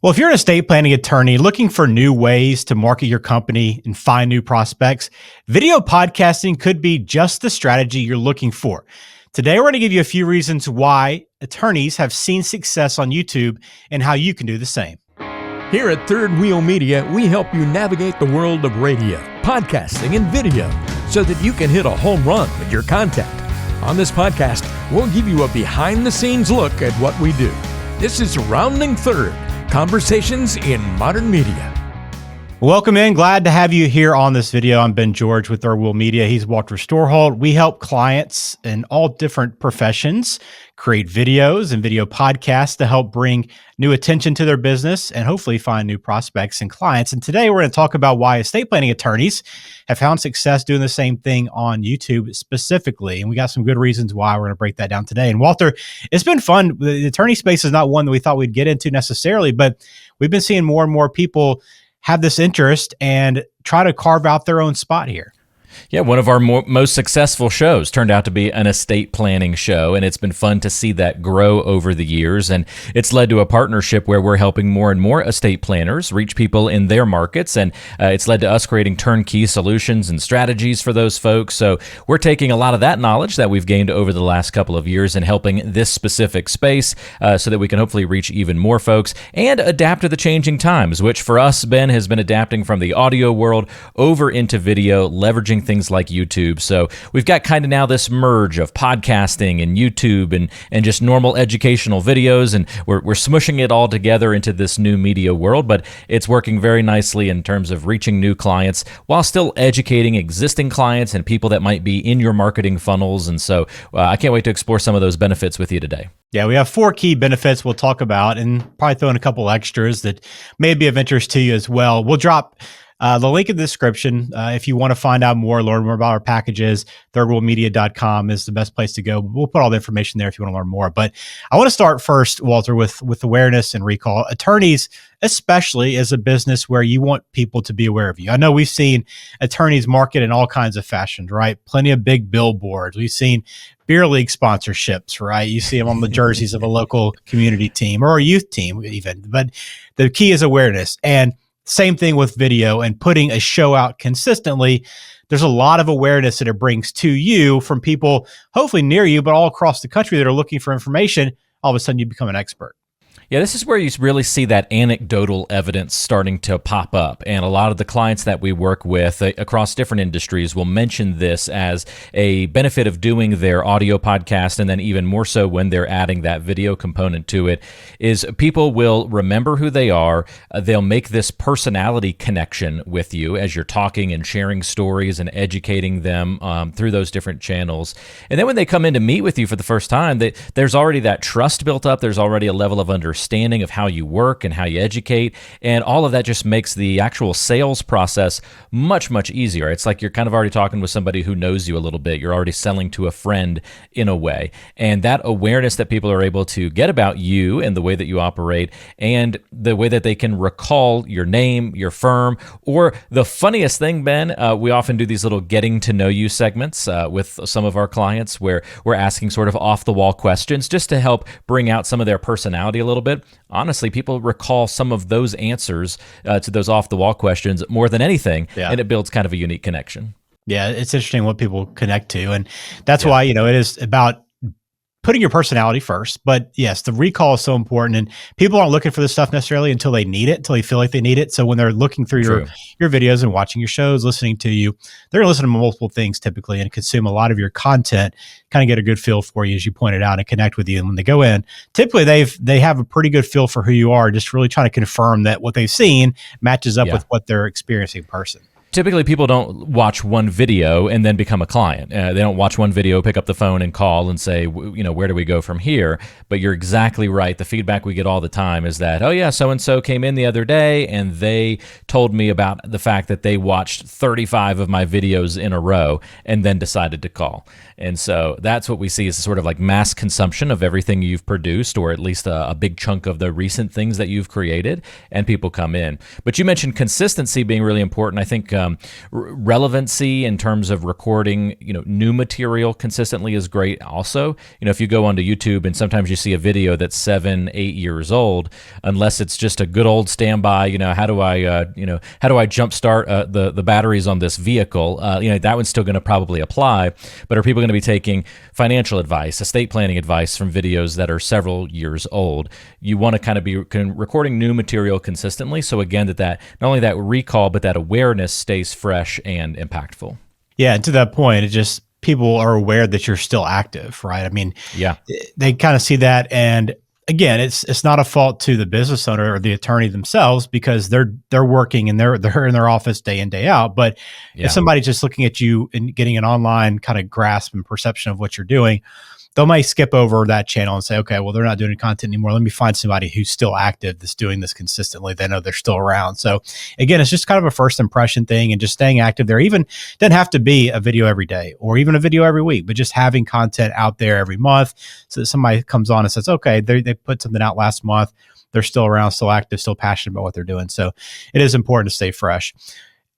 Well, if you're an estate planning attorney looking for new ways to market your company and find new prospects, video podcasting could be just the strategy you're looking for. Today, we're going to give you a few reasons why attorneys have seen success on YouTube and how you can do the same. Here at Third Wheel Media, we help you navigate the world of radio, podcasting, and video so that you can hit a home run with your content. On this podcast, we'll give you a behind-the-scenes look at what we do. This is Rounding Third, Conversations in Modern Media. Welcome in. Glad to have you here on this video. I'm Ben George with Third Wheel Media. He's Walter Storholt. We help clients in all different professions create videos and video podcasts to help bring new attention to their business and hopefully find new prospects and clients. And today we're going to talk about why estate planning attorneys have found success doing the same thing on YouTube specifically. And we got some good reasons why. We're going to break that down today. And Walter, it's been fun. The attorney space is not one that we thought we'd get into necessarily, but we've been seeing more and more people have this interest and try to carve out their own spot here. Yeah, one of our most successful shows turned out to be an estate planning show, and it's been fun to see that grow over the years. And it's led to a partnership where we're helping more and more estate planners reach people in their markets, and it's led to us creating turnkey solutions and strategies for those folks. So we're taking a lot of that knowledge that we've gained over the last couple of years and helping this specific space so that we can hopefully reach even more folks and adapt to the changing times, which for us, Ben, has been adapting from the audio world over into video, leveraging things like YouTube. So we've got kind of now this merge of podcasting and YouTube and just normal educational videos, and we're smushing it all together into this new media world, but it's working very nicely in terms of reaching new clients while still educating existing clients and people that might be in your marketing funnels. And so I can't wait to explore some of those benefits with you today. Yeah, we have 4 key benefits we'll talk about and probably throw in a couple extras that may be of interest to you as well. We'll drop the link in the description. If you want to find out more, learn more about our packages, thirdworldmedia.com is the best place to go. We'll put all the information there if you want to learn more. But I want to start first, Walter, with awareness and recall. Attorneys, especially as a business where you want people to be aware of you. I know we've seen attorneys market in all kinds of fashions, right? Plenty of big billboards. We've seen beer league sponsorships, right? You see them on the jerseys of a local community team or a youth team even. But the key is awareness. And same thing with video and putting a show out consistently. There's a lot of awareness that it brings to you from people, hopefully near you, but all across the country that are looking for information. All of a sudden you become an expert. Yeah, this is where you really see that anecdotal evidence starting to pop up. And a lot of the clients that we work with across different industries will mention this as a benefit of doing their audio podcast, and then even more so when they're adding that video component to it, is people will remember who they are. They'll make this personality connection with you as you're talking and sharing stories and educating them through those different channels. And then when they come in to meet with you for the first time, there's already that trust built up. There's already a level of understanding of how you work and how you educate, and all of that just makes the actual sales process much, much easier. It's like you're kind of already talking with somebody who knows you a little bit. You're already selling to a friend in a way, and that awareness that people are able to get about you and the way that you operate and the way that they can recall your name, your firm, or the funniest thing, Ben, we often do these little getting to know you segments with some of our clients where we're asking sort of off the wall questions just to help bring out some of their personality a little bit. Honestly, people recall some of those answers to those off-the-wall questions more than anything, and it builds kind of a unique connection. Yeah, it's interesting what people connect to, and that's why, it is about putting your personality first. But yes, the recall is so important, and people aren't looking for this stuff necessarily until they need it, until they feel like they need it. So when they're looking through your videos and watching your shows, listening to you, they're going to listen to multiple things typically and consume a lot of your content, kind of get a good feel for you, as you pointed out, and connect with you. And when they go in, typically they have a pretty good feel for who you are, just really trying to confirm that what they've seen matches up with what they're experiencing in person. Typically, people don't watch one video and then become a client. They don't watch one video, pick up the phone and call and say, where do we go from here? But you're exactly right. The feedback we get all the time is that, oh yeah, so-and-so came in the other day and they told me about the fact that they watched 35 of my videos in a row and then decided to call. And so that's what we see is sort of like mass consumption of everything you've produced, or at least a big chunk of the recent things that you've created, and people come in. But you mentioned consistency being really important. I think Relevancy in terms of recording, new material consistently is great. Also, if you go onto YouTube and sometimes you see a video that's 7, 8 years old, unless it's just a good old standby, how do I jumpstart the batteries on this vehicle? That one's still going to probably apply. But are people going to be taking financial advice, estate planning advice from videos that are several years old? You want to kind of be recording new material consistently. So again, that not only that recall, but that awareness stays fresh and impactful. Yeah. And to that point, it just, people are aware that you're still active, right? I mean, yeah, they kind of see that. And again, it's not a fault to the business owner or the attorney themselves, because they're working and they're in their office day in, day out. But if somebody's just looking at you and getting an online kind of grasp and perception of what you're doing, they might skip over that channel and say, okay, well, they're not doing content anymore. Let me find somebody who's still active, that's doing this consistently. They know they're still around. So again, it's just kind of a first impression thing, and just staying active there. Even doesn't have to be a video every day or even a video every week, but just having content out there every month, so that somebody comes on and says, okay, they put something out last month. They're still around, still active, still passionate about what they're doing. So it is important to stay fresh.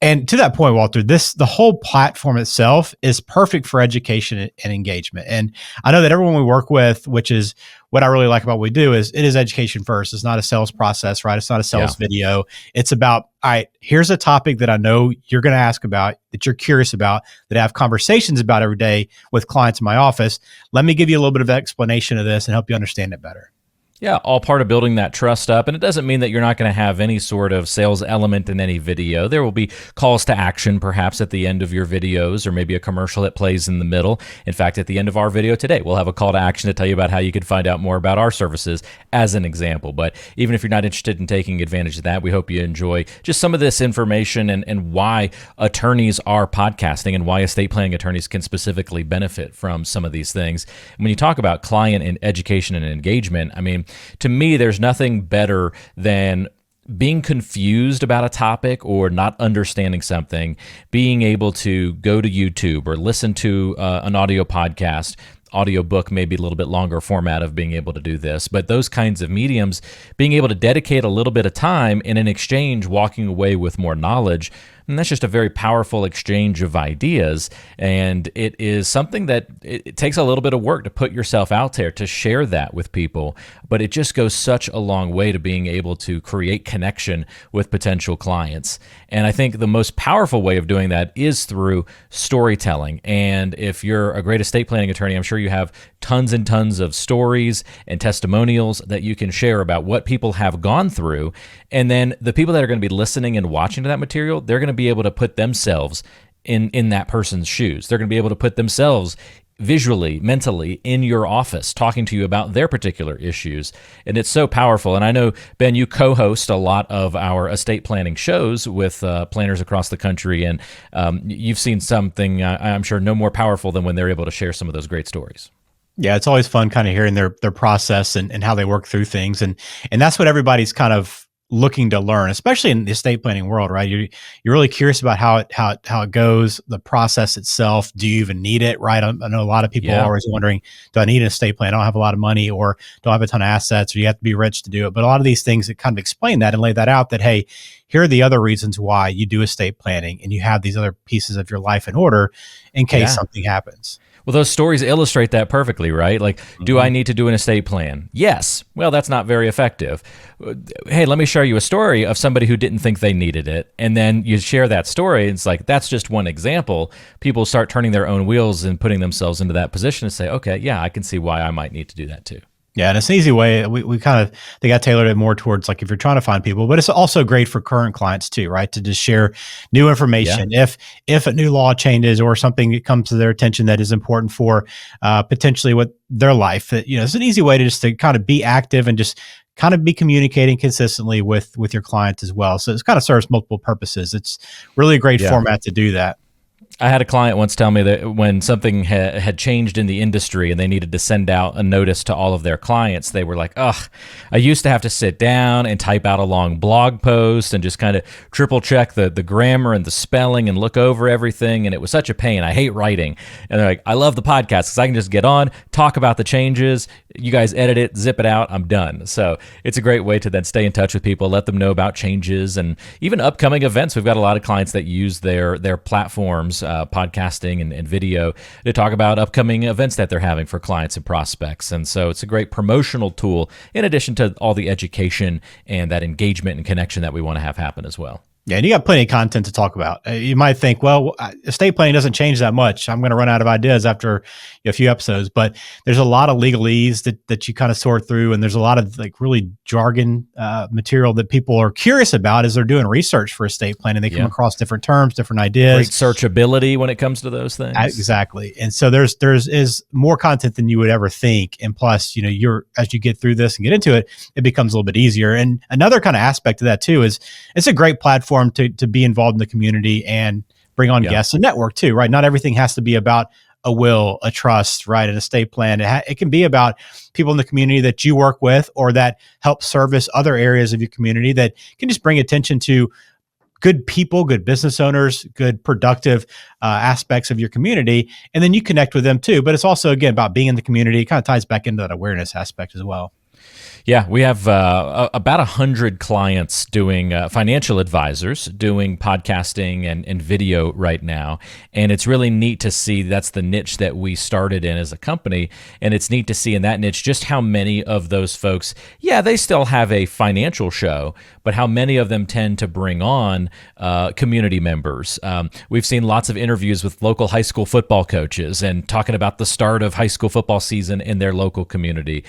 And to that point, Walter, the whole platform itself is perfect for education and engagement. And I know that everyone we work with, which is what I really like about what we do, is it is education first. It's not a sales process, right? It's not a sales video. It's about, all right, here's a topic that I know you're going to ask about, that you're curious about, that I have conversations about every day with clients in my office. Let me give you a little bit of explanation of this and help you understand it better. Yeah, all part of building that trust up. And it doesn't mean that you're not going to have any sort of sales element in any video. There will be calls to action perhaps at the end of your videos, or maybe a commercial that plays in the middle. In fact, at the end of our video today, we'll have a call to action to tell you about how you can find out more about our services, as an example. But even if you're not interested in taking advantage of that, we hope you enjoy just some of this information and why attorneys are podcasting, and why estate planning attorneys can specifically benefit from some of these things. When you talk about client and education and engagement, I mean, to me, there's nothing better than being confused about a topic or not understanding something, being able to go to YouTube or listen to an audio podcast. Audiobook, maybe a little bit longer format of being able to do this, but those kinds of mediums, being able to dedicate a little bit of time and in exchange walking away with more knowledge. And that's just a very powerful exchange of ideas. And it is something that it takes a little bit of work to put yourself out there, to share that with people. But it just goes such a long way to being able to create connection with potential clients. And I think the most powerful way of doing that is through storytelling. And if you're a great estate planning attorney, I'm sure you have tons and tons of stories and testimonials that you can share about what people have gone through. And then the people that are going to be listening and watching to that material, they're going to be able to put themselves in that person's shoes. They're going to be able to put themselves visually, mentally in your office, talking to you about their particular issues. And it's so powerful. And I know, Ben, you co-host a lot of our estate planning shows with planners across the country. And you've seen something, I'm sure, no more powerful than when they're able to share some of those great stories. Yeah, it's always fun kind of hearing their process and how they work through things. And that's what everybody's kind of looking to learn, especially in the estate planning world, right? You're really curious about how it goes, the process itself. Do you even need it, right? I know a lot of people are always wondering, do I need an estate plan? I don't have a lot of money, or don't have a ton of assets, or you have to be rich to do it. But a lot of these things that kind of explain that and lay that out, that, hey, here are the other reasons why you do estate planning, and you have these other pieces of your life in order in case something happens. Well, those stories illustrate that perfectly, right? Like, do I need to do an estate plan? Yes. Well, that's not very effective. Hey, let me share you a story of somebody who didn't think they needed it. And then you share that story. And it's like, that's just one example. People start turning their own wheels and putting themselves into that position and say, okay, yeah, I can see why I might need to do that too. Yeah, and it's an easy way. We kind of, they got tailored it more towards, like, if you're trying to find people, but it's also great for current clients too, right? To just share new information. Yeah. If a new law changes or something comes to their attention that is important for potentially what their life, that, it's an easy way to just to kind of be active and just kind of be communicating consistently with your clients as well. So it kind of serves multiple purposes. It's really a great format to do that. I had a client once tell me that when something had changed in the industry and they needed to send out a notice to all of their clients, they were like, ugh, I used to have to sit down and type out a long blog post and just kind of triple check the grammar and the spelling and look over everything. And it was such a pain. I hate writing. And they're like, I love the podcast because I can just get on, talk about the changes. You guys edit it, zip it out, I'm done. So it's a great way to then stay in touch with people, let them know about changes and even upcoming events. We've got a lot of clients that use their platforms, podcasting and video, to talk about upcoming events that they're having for clients and prospects. And so it's a great promotional tool in addition to all the education and that engagement and connection that we want to have happen as well. Yeah, and you got plenty of content to talk about. You might think, well, estate planning doesn't change that much. I'm going to run out of ideas after a few episodes, but there's a lot of legalese that you kind of sort through, and there's a lot of like really jargon material that people are curious about as they're doing research for estate planning. They come across different terms, different ideas. Great searchability when it comes to those things. Exactly, and so there's more content than you would ever think, and plus, as you get through this and get into it, it becomes a little bit easier. And another kind of aspect of that too is it's a great platform to be involved in the community and bring on guests and network too, right? Not everything has to be about a will, a trust, right? An estate plan. It can be about people in the community that you work with or that help service other areas of your community that can just bring attention to good people, good business owners, good productive aspects of your community. And then you connect with them too. But it's also, again, about being in the community. It kind of ties back into that awareness aspect as well. Yeah, we have about 100 clients doing financial advisors doing podcasting and video right now. And it's really neat to see that's the niche that we started in as a company. And it's neat to see in that niche just how many of those folks, they still have a financial show, but how many of them tend to bring on community members. We've seen lots of interviews with local high school football coaches and talking about the start of high school football season in their local community,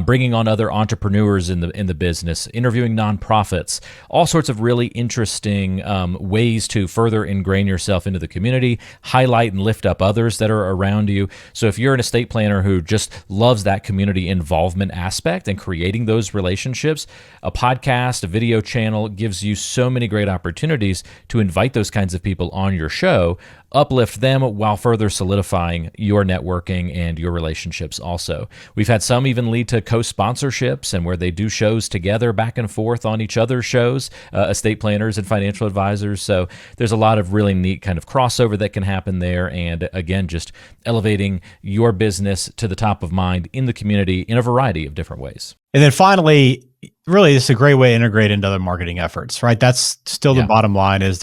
bringing on other entrepreneurs in the business, interviewing nonprofits, all sorts of really interesting ways to further ingrain yourself into the community, highlight and lift up others that are around you. So if you're an estate planner who just loves that community involvement aspect and creating those relationships, a podcast, a video channel gives you so many great opportunities to invite those kinds of people on your show, uplift them while further solidifying your networking and your relationships also. We've had some even lead to co-sponsorships and where they do shows together back and forth on each other's shows, estate planners and financial advisors. So there's a lot of really neat kind of crossover that can happen there. And again, just elevating your business to the top of mind in the community in a variety of different ways. And then finally, really, it's a great way to integrate into other marketing efforts, right? That's still the bottom line is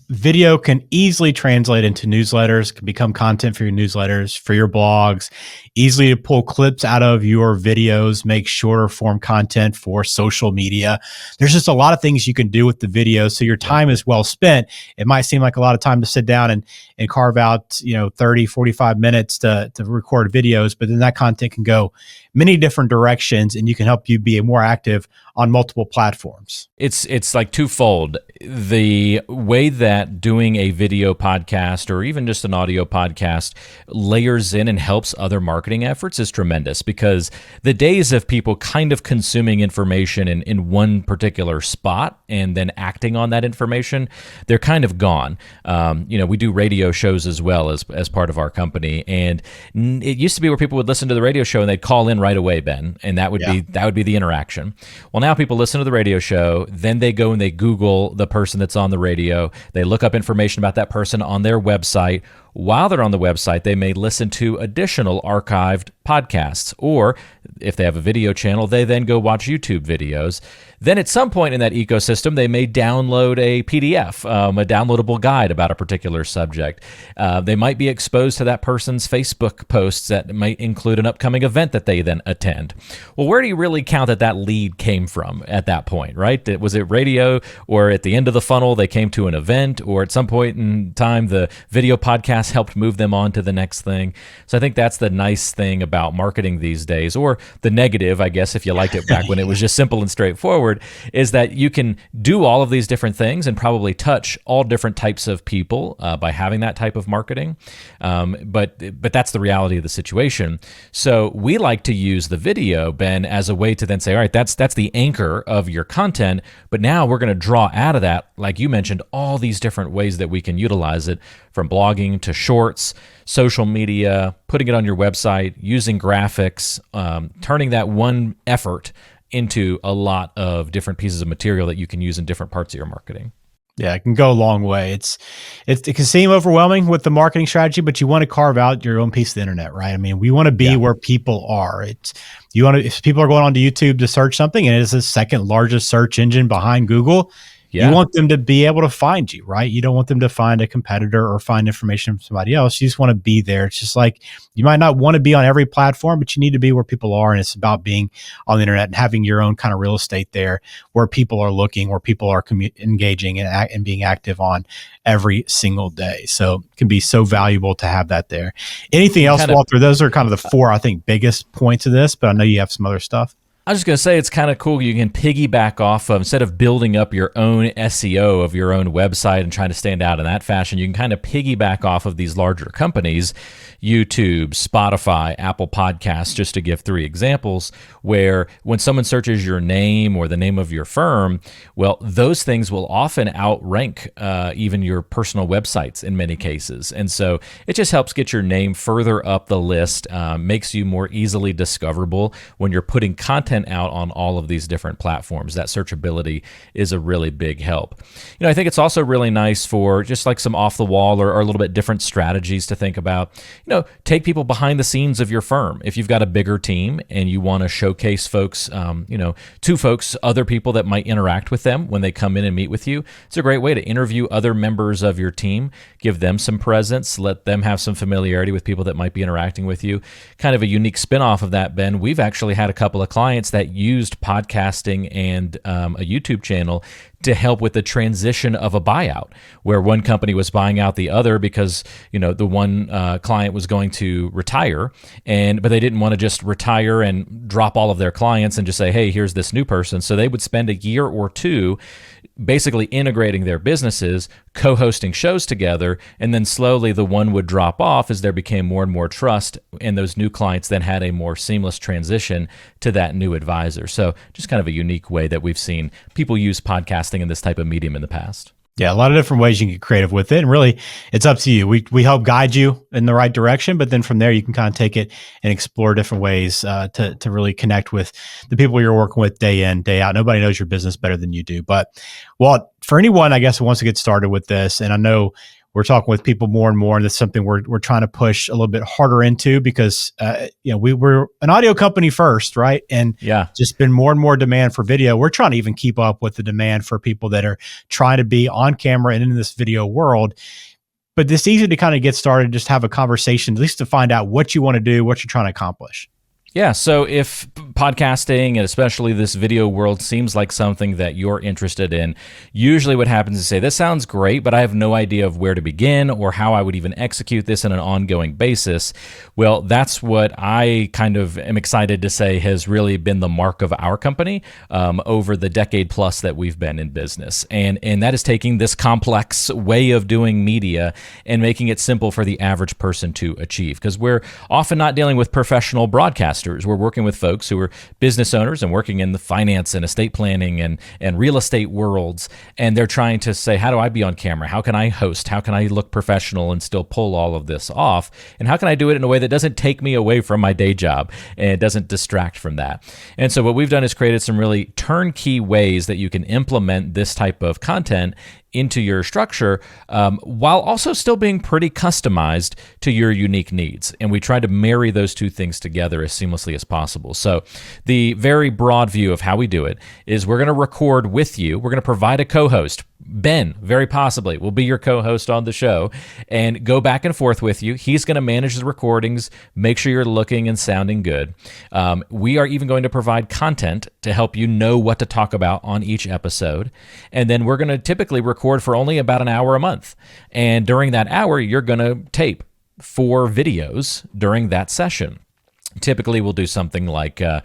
video can easily translate into newsletters, can become content for your newsletters, for your blogs, easily to pull clips out of your videos, make shorter form content for social media. There's just a lot of things you can do with the video. So your time is well spent. It might seem like a lot of time to sit down and carve out, 30, 45 minutes to record videos, but then that content can go many different directions and you can help you be more active on multiple platforms. It's like twofold. The way that doing a video podcast or even just an audio podcast layers in and helps other marketing efforts is tremendous, because the days of people kind of consuming information in one particular spot and then acting on that information, they're kind of gone. We do radio shows as well as part of our company, and it used to be where people would listen to the radio show and they'd call in right away, Ben, and that would be the interaction. Well, now people listen to the radio show, then they go and they Google the person that's on the radio. They look up information about that person on their website. While they're on the website, they may listen to additional archived podcasts, or if they have a video channel, they then go watch YouTube videos. Then at some point in that ecosystem, they may download a PDF, a downloadable guide about a particular subject. They might be exposed to that person's Facebook posts that might include an upcoming event that they then attend. Well, where do you really count that lead came from at that point, right? Was it radio, or at the end of the funnel, they came to an event, or at some point in time, the video podcast podcast helped move them on to the next thing. So I think that's the nice thing about marketing these days, or the negative, I guess, if you liked it back when it was just simple and straightforward, is that you can do all of these different things and probably touch all different types of people by having that type of marketing. But that's the reality of the situation. So we like to use the video, Ben, as a way to then say, all right, that's the anchor of your content, but now we're going to draw out of that, like you mentioned, all these different ways that we can utilize it, from blogging to shorts, social media, putting it on your website, using graphics, turning that one effort into a lot of different pieces of material that you can use in different parts of your marketing. Yeah, it can go a long way. It can seem overwhelming with the marketing strategy, but you want to carve out your own piece of the internet, right? I mean, we want to be where people are. If people are going onto YouTube to search something, and it is the second largest search engine behind Google, you want them to be able to find you, right? You don't want them to find a competitor or find information from somebody else. You just want to be there. It's just like, you might not want to be on every platform, but you need to be where people are. And it's about being on the internet and having your own kind of real estate there where people are looking, where people are engaging and being active on every single day. So it can be so valuable to have that there. Anything else, Walter? Those are kind of the four, I think, biggest points of this, but I know you have some other stuff. I was just going to say, it's kind of cool. You can piggyback off of, instead of building up your own SEO of your own website and trying to stand out in that fashion, you can kind of piggyback off of these larger companies, YouTube, Spotify, Apple Podcasts, just to give three examples, where when someone searches your name or the name of your firm, well, those things will often outrank even your personal websites in many cases. And so it just helps get your name further up the list, makes you more easily discoverable when you're putting content out on all of these different platforms. That searchability is a really big help. I think it's also really nice for just like some off the wall or a little bit different strategies to think about. Take people behind the scenes of your firm. If you've got a bigger team and you want to showcase folks, to folks, other people that might interact with them when they come in and meet with you, it's a great way to interview other members of your team, give them some presence, let them have some familiarity with people that might be interacting with you. Kind of a unique spinoff of that, Ben. We've actually had a couple of clients that used podcasting and a YouTube channel to help with the transition of a buyout, where one company was buying out the other because the one client was going to retire, but they didn't want to just retire and drop all of their clients and just say, hey, here's this new person. So they would spend a year or two basically integrating their businesses, co-hosting shows together, and then slowly the one would drop off as there became more and more trust, and those new clients then had a more seamless transition to that new advisor. So just kind of a unique way that we've seen people use podcasting in this type of medium in the past. Yeah, a lot of different ways you can get creative with it. And really, it's up to you. We help guide you in the right direction, but then from there, you can kind of take it and explore different ways to really connect with the people you're working with day in, day out. Nobody knows your business better than you do. But, well, for anyone, I guess, who wants to get started with this, and I know we're talking with people more and more, and that's something we're trying to push a little bit harder into because we were an audio company first, right? And just been more and more demand for video. We're trying to even keep up with the demand for people that are trying to be on camera and in this video world. But it's easy to kind of get started, just have a conversation, at least to find out what you want to do, what you're trying to accomplish. Yeah, so if podcasting and especially this video world seems like something that you're interested in, usually what happens is say, this sounds great, but I have no idea of where to begin or how I would even execute this on an ongoing basis. Well, that's what I kind of am excited to say has really been the mark of our company over the decade plus that we've been in business. And that is taking this complex way of doing media and making it simple for the average person to achieve. Because we're often not dealing with professional broadcasters. We're working with folks who are business owners and working in the finance and estate planning and real estate worlds. And they're trying to say, how do I be on camera? How can I host? How can I look professional and still pull all of this off? And how can I do it in a way that doesn't take me away from my day job and it doesn't distract from that? And so what we've done is created some really turnkey ways that you can implement this type of content into your structure while also still being pretty customized to your unique needs. And we try to marry those two things together as seamlessly as possible. So the very broad view of how we do it is we're going to record with you. We're going to provide a co-host, Ben, very possibly, will be your co-host on the show and go back and forth with you. He's going to manage the recordings, make sure you're looking and sounding good. We are even going to provide content to help you know what to talk about on each episode. And then we're going to typically record for only about an hour a month. And during that hour, you're going to tape 4 videos during that session. Typically, we'll do something like a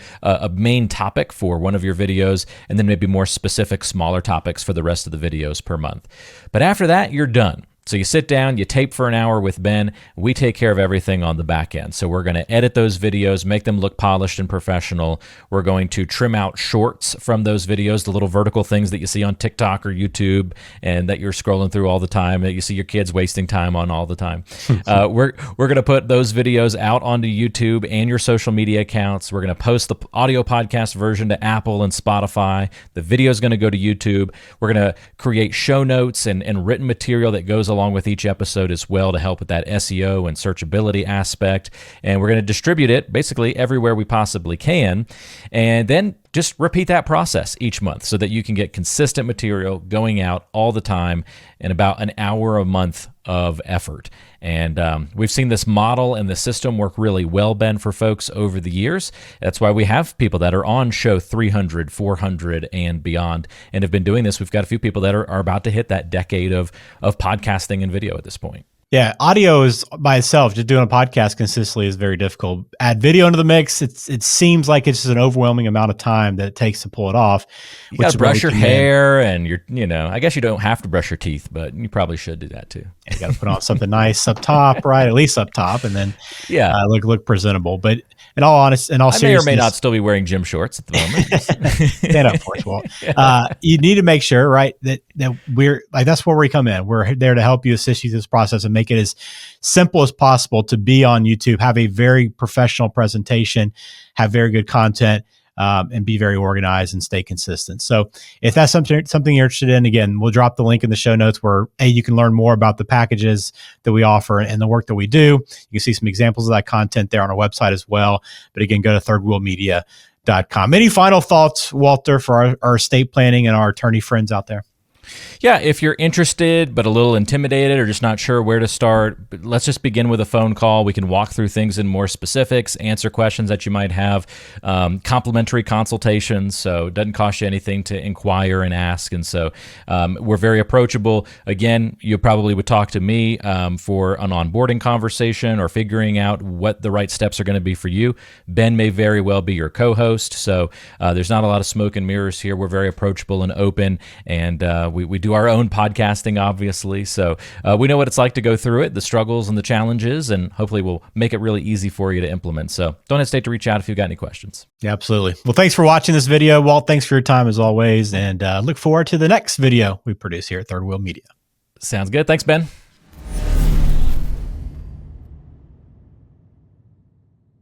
main topic for one of your videos, and then maybe more specific, smaller topics for the rest of the videos per month. But after that, you're done. So you sit down, you tape for an hour with Ben. We take care of everything on the back end. So we're going to edit those videos, make them look polished and professional. We're going to trim out shorts from those videos, the little vertical things that you see on TikTok or YouTube and that you're scrolling through all the time, that you see your kids wasting time on all the time. We're going to put those videos out onto YouTube and your social media accounts. We're going to post the audio podcast version to Apple and Spotify. The video is going to go to YouTube. We're going to create show notes and written material that goes along with each episode as well to help with that SEO and searchability aspect. And we're going to distribute it basically everywhere we possibly can. And then just repeat that process each month so that you can get consistent material going out all the time in about an hour a month of effort. And we've seen this model and the system work really well, Ben, for folks over the years. That's why we have people that are on show 300, 400, and beyond, and have been doing this. We've got a few people that are about to hit that decade of podcasting and video at this point. Yeah, audio is by itself, just doing a podcast consistently is very difficult. Add video into the mix, it seems like it's just an overwhelming amount of time that it takes to pull it off. You got to brush your hair and I guess you don't have to brush your teeth, but you probably should do that too. You got to put on something nice up top, right? At least up top, and then look presentable. But in all seriousness, I may or may not still be wearing gym shorts at the moment. Stand up for us, Walt. You need to make sure, right, that we're like, that's where we come in. We're there to help you, assist you through this process, and make it as simple as possible to be on YouTube, have a very professional presentation, have very good content, and be very organized and stay consistent. So if that's something you're interested in, again, we'll drop the link in the show notes where you can learn more about the packages that we offer and the work that we do. You can see some examples of that content there on our website as well. But again, go to thirdwheelmedia.com. Any final thoughts, Walter, for our estate planning and our attorney friends out there? Yeah, if you're interested but a little intimidated or just not sure where to start, let's just begin with a phone call. We can walk through things in more specifics, answer questions that you might have, complimentary consultations, so it doesn't cost you anything to inquire and ask. And so we're very approachable. Again, you probably would talk to me for an onboarding conversation or figuring out what the right steps are going to be for you. Ben may very well be your co-host, so there's not a lot of smoke and mirrors here. We're very approachable and open, and we do our own podcasting, obviously, so we know what it's like to go through it, the struggles and the challenges, and hopefully we'll make it really easy for you to implement. So don't hesitate to reach out if you've got any questions. Yeah, absolutely. Well, thanks for watching this video, Walt. Thanks for your time as always, and look forward to the next video we produce here at Third Wheel Media. Sounds good. Thanks, Ben.